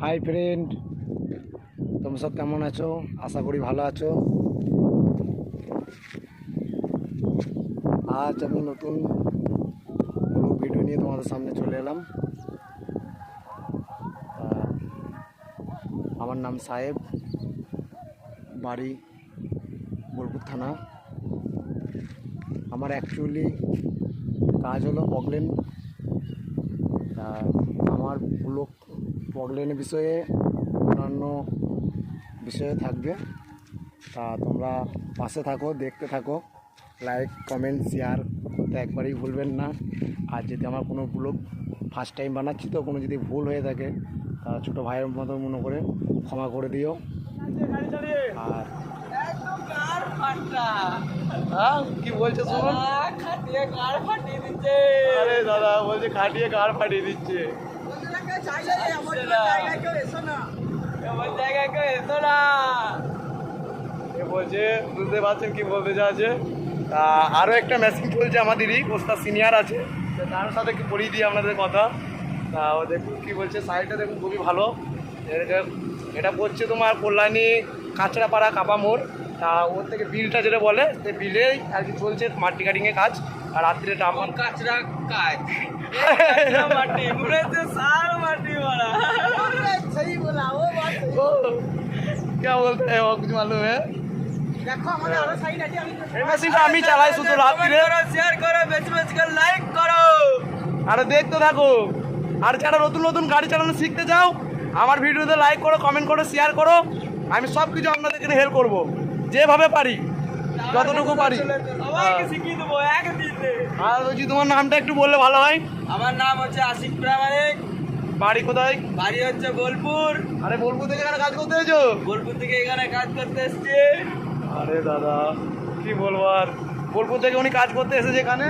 Hi friend, তোমরা সব কেমন আছো? আশা করি ভালো আছো। আজ আমি নতুন ভিডিও নিয়ে তোমাদের সামনে চলে এলাম। আমার নাম সাহেব, বাড়ি বোলপুর থানা। আমার অ্যাকচুয়ালি কাজ হলো পগলেন। আমার ব্লগ পগলেনের বিষয়ে অন্যান্য বিষয়ে থাকবে। তা তোমরা পাশে থাকো, দেখতে থাকো, লাইক কমেন্ট শেয়ার করতে একবারেই ভুলবেন না। আর যদি আমার কোনো ব্লগ ফার্স্ট টাইম বানাচ্ছি তো কোনো যদি ভুল হয়ে থাকে তা ছোটো ভাইয়ের মতো মনে করে ক্ষমা করে দিও। আর কি বলছে শুনুন। আরে দাদা বলছে খাটিয়ে কার ফাটিয়ে দিচ্ছে। বলছে বুঝতে পারছেন কি বলতে চাচ্ছে। আরও একটা মেশিন চলছে আমাদেরই, ওস্তাদ সিনিয়র আছে, তার সাথে একটু পড়িয়ে দিই আপনাদের কথা। তা ও দেখুন কী বলছে, সাইডটা দেখুন খুবই ভালো। এটা পড়ছে তোমার কল্যাণী কাঁচড়াপাড়া কাপা মোড়। তা ওর থেকে বিলটা যেটা বলে সেই বিলেই আর কি চলছে মাটি কাটিংয়ের কাজ। আর রাত্রে আমার কাঁচরা কাজ মাটি মুড়েতে সার মাটি মারা সही बोला वो बात क्या बोलते हैं वो, कुछ मालूम है? দেখো আমাদের আরো সাইড আছে। এই মেশিনটা আমি চালাই শুধু রাত্রে। শেয়ার করো, বেশি বেশি করে লাইক করো, আর দেখতে থাকো। আর যারা নতুন নতুন গাড়ি চালানো শিখতে চাও আমার ভিডিওতে লাইক করো, কমেন্ট করো, শেয়ার করো। আমি সব কিছু আপনাদেরকে হেল্প করবো যেভাবে পারি, যতটুকু পারি সবাইকে শিখিয়ে দেবো একদিনে। আর বলছি তোমার নামটা একটু বললে ভালো হয়। আমার নাম হচ্ছে আশিক প্রামাণিক, বাড়ি কোথায়? বাড়ি হচ্ছে বোলপুর। আরে বোলপুর থেকে এখানে কাজ করতে এসেছো? বোলপুর থেকে এখানে কাজ করতে এসছি। আরে দাদা কি বলবো আর, বোলপুর থেকে উনি কাজ করতে এসেছে এখানে।